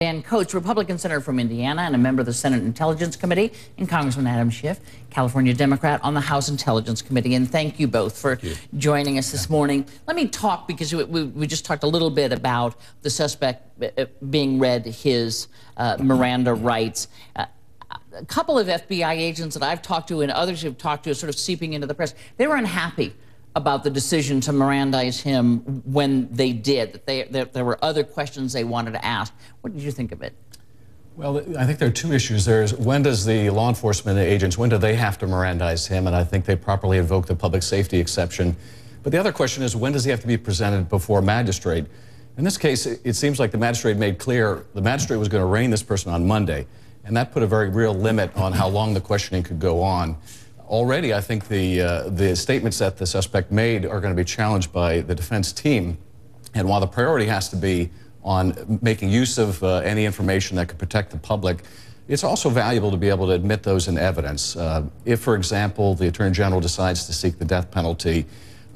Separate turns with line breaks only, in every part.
Dan Coates, Republican Senator from Indiana and a member of the Senate Intelligence Committee, and Congressman Adam Schiff, California Democrat on the House Intelligence Committee. And thank you both for joining us this morning. Let me talk, because we just talked a little bit about the suspect being read his Miranda rights. A couple of FBI agents that I've talked to and others who've talked to, sort of seeping into the press, they were unhappy about the decision to Mirandize him when they did, that there were other questions they wanted to ask. What did you think of it?
Well, I think there are two issues. There's when does the law enforcement agents, when do they have to Mirandize him? And I think they properly invoke the public safety exception. But the other question is, when does he have to be presented before a magistrate? In this case, it seems like the magistrate made clear the magistrate was going to arraign this person on Monday, and that put a very real limit on how long the questioning could go on. Already, I think the statements that the suspect made are going to be challenged by the defense team. And while the priority has to be on making use of any information that could protect the public, it's also valuable to be able to admit those in evidence. If, for example, the Attorney General decides to seek the death penalty,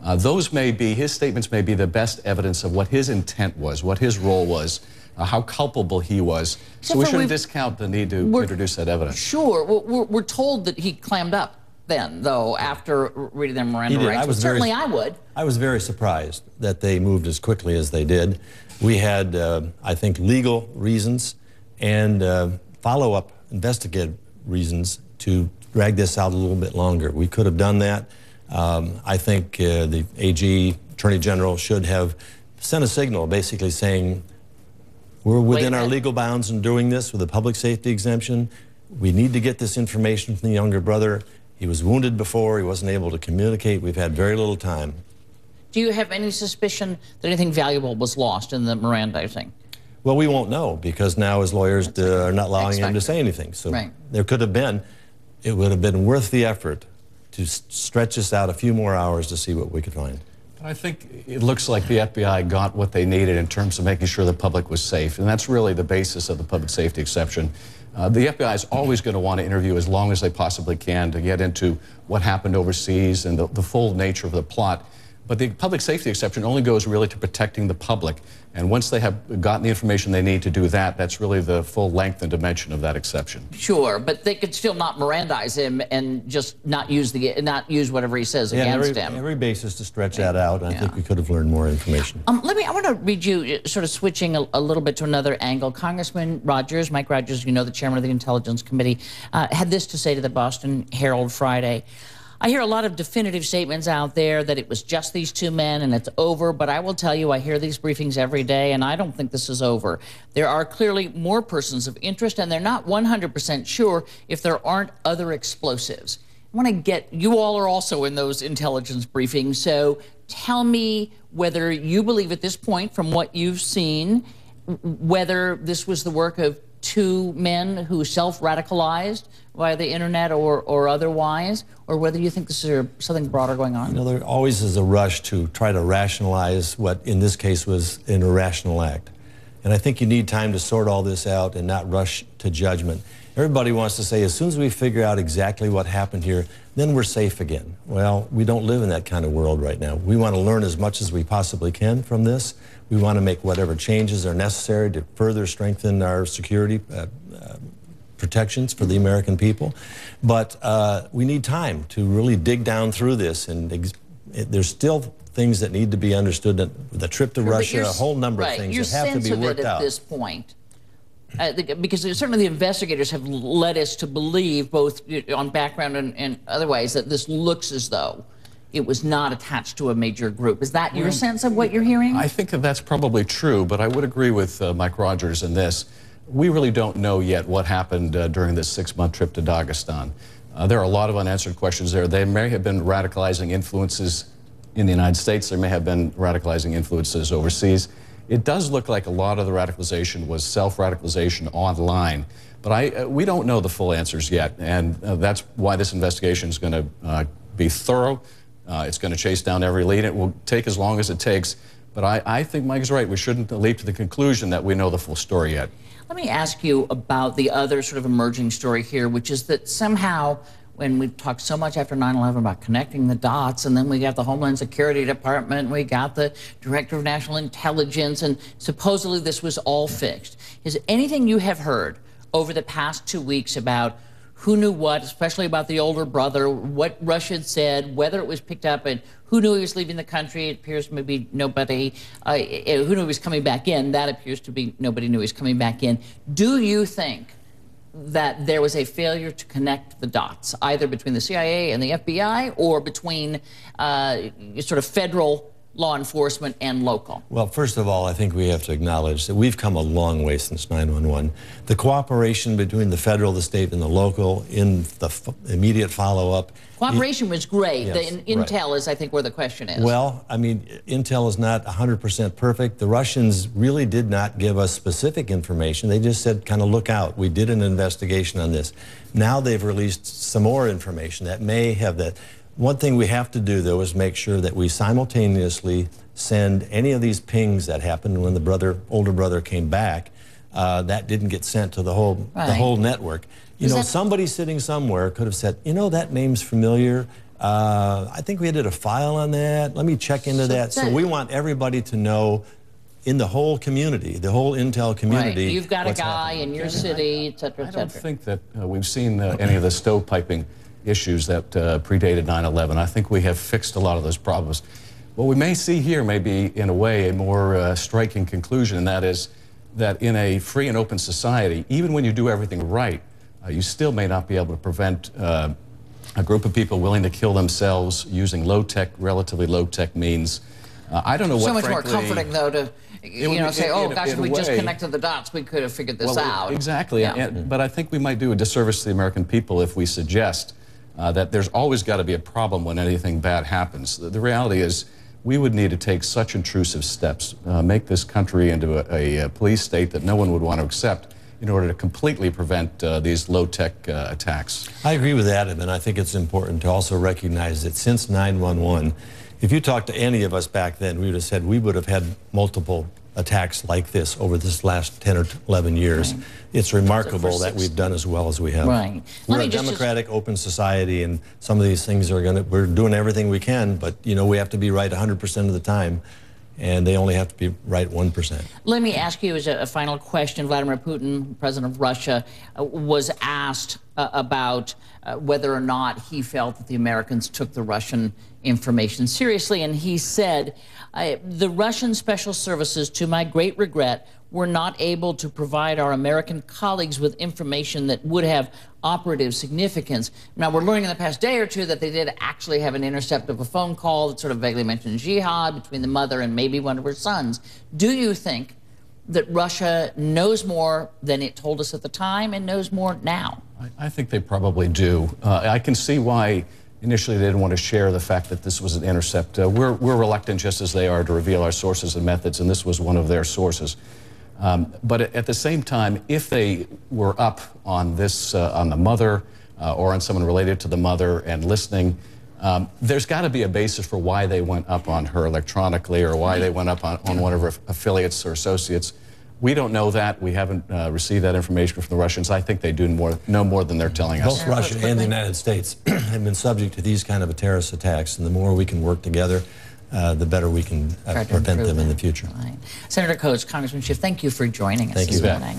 his statements may be the best evidence of what his intent was, what his role was, how culpable he was. So we shouldn't discount the need to introduce that evidence.
Sure. We're told that he clammed up then, though, after reading their Miranda rights. Certainly I would.
I was very surprised that they moved as quickly as they did. We had, I think, legal reasons and follow-up investigative reasons to drag this out a little bit longer. We could have done that. I think the AG, Attorney General, should have sent a signal basically saying, we're within our legal bounds in doing this with a public safety exemption. We need to get this information from the younger brother. He was wounded before. He wasn't able to communicate. We've had very little time.
Do you have any suspicion that anything valuable was lost in the Mirandizing?
Well, we won't know, because now his lawyers are not allowing him to say anything. So there could have been, it would have been worth the effort to stretch this out a few more hours to see what we could find.
I think it looks like the FBI got what they needed in terms of making sure the public was safe, and that's really the basis of the public safety exception. The FBI is always going to want to interview as long as they possibly can to get into what happened overseas and the full nature of the plot. But the public safety exception only goes really to protecting the public. And once they have gotten the information they need to do that, that's really the full length and dimension of that exception.
Sure, but they could still not Mirandize him and just not use whatever he says against him.
Every basis to stretch that out. I think we could have learned more information.
I want to read you, sort of switching a little bit to another angle. Congressman Rogers, Mike Rogers, you know, the chairman of the Intelligence Committee, had this to say to the Boston Herald Friday. I hear a lot of definitive statements out there that it was just these two men and it's over, but I will tell you, I hear these briefings every day, and I don't think this is over. There are clearly more persons of interest, and they're not 100% sure if there aren't other explosives. I want to get, you all are also in those intelligence briefings, so tell me whether you believe at this point, from what you've seen, whether this was the work of two men who self-radicalized via the internet or otherwise, or whether you think this is something broader going on?
You know, there always is a rush to try to rationalize what, in this case, was an irrational act. And I think you need time to sort all this out and not rush to judgment. Everybody wants to say, as soon as we figure out exactly what happened here, then we're safe again. Well, we don't live in that kind of world right now. We want to learn as much as we possibly can from this. We want to make whatever changes are necessary to further strengthen our security protections for the American people. But we need time to really dig down through this, and there's still things that need to be understood. The trip to Russia, a whole number of things that have to be worked out.
At this point, because certainly the investigators have led us to believe, both on background and otherwise, that this looks as though it was not attached to a major group. Is that your sense of what you're hearing?
I think that that's probably true, but I would agree with Mike Rogers in this. We really don't know yet what happened during this 6-month trip to Dagestan. There are a lot of unanswered questions there. There may have been radicalizing influences in the United States. There may have been radicalizing influences overseas. It does look like a lot of the radicalization was self-radicalization online. But we don't know the full answers yet, and that's why this investigation is going to be thorough. It's going to chase down every lead. It will take as long as it takes. But I think Mike's right. We shouldn't leap to the conclusion that we know the full story yet.
Let me ask you about the other sort of emerging story here, which is that somehow when we talked so much after 9/11 about connecting the dots, and then we got the Homeland Security Department, we got the Director of National Intelligence, and supposedly this was all fixed. Is anything you have heard over the past 2 weeks about who knew what, especially about the older brother, what Russia had said, whether it was picked up, and who knew he was leaving the country? It appears maybe nobody. Who knew he was coming back in? That appears to be nobody knew he was coming back in. Do you think that there was a failure to connect the dots, either between the CIA and the FBI, or between sort of federal law enforcement and local?
Well, first of all, I think we have to acknowledge that we've come a long way since 9/11. The cooperation between the federal, the state, and the local in the immediate follow-up.
Cooperation was great.
Yes,
the intel is, I think, where the question is.
Well, I mean, intel is not 100% perfect. The Russians really did not give us specific information. They just said, kind of look out. We did an investigation on this. Now they've released some more information that may have that. One thing we have to do, though, is make sure that we simultaneously send any of these pings that happened when the older brother came back. That didn't get sent to the whole network. You know, somebody sitting somewhere could have said, you know, that name's familiar. I think we did a file on that. Let me check into that. So we want everybody to know in the whole community, the whole intel community.
Right. You've got a guy in your city, et cetera, et cetera.
I don't think that we've seen any of the stovepiping issues that predated 9/11. I think we have fixed a lot of those problems. What we may see here may be, in a way, a more striking conclusion, and that is that in a free and open society, even when you do everything right, you still may not be able to prevent a group of people willing to kill themselves using low-tech, relatively low-tech means. I don't know what,
so much
frankly,
more comforting, though, to say, oh, gosh, if we just connected the dots, we could have figured this out.
Exactly.
Yeah.
But I think we might do a disservice to the American people if we suggest that there's always got to be a problem when anything bad happens. The reality is we would need to take such intrusive steps, make this country into a police state that no one would want to accept in order to completely prevent these low-tech attacks.
I agree with Adam, and I think it's important to also recognize that since 9/11, if you talked to any of us back then, we would have said we would have had multiple attacks like this over this last 10 or 11 years. Right. It's remarkable that we've done as well as we have.
Right.
We're a democratic, open society, and some of these things we're doing everything we can, but you know, we have to be right 100% of the time, and they only have to be right 1%.
Let me ask you as a final question. Vladimir Putin, president of Russia, was asked about whether or not he felt that the Americans took the Russian information seriously, and he said, the Russian special services, to my great regret, were not able to provide our American colleagues with information that would have operative significance. Now, we're learning in the past day or two that they did actually have an intercept of a phone call that sort of vaguely mentioned jihad between the mother and maybe one of her sons. Do you think that Russia knows more than it told us at the time and knows more now?
I think they probably do. I can see why initially they didn't want to share the fact that this was an intercept. We're reluctant, just as they are, to reveal our sources and methods, and this was one of their sources. But at the same time, if they were up on this, on the mother or on someone related to the mother and listening, there's got to be a basis for why they went up on her electronically or why they went up on one of her affiliates or associates. We don't know that. We haven't received that information from the Russians. I think they do know more than they're telling us.
Both Russia and the United States have been subject to these kind of terrorist attacks, and the more we can work together, the better we can prevent them in the future.
Right. Senator Coates, Congressman Schiff, thank you for joining us this morning.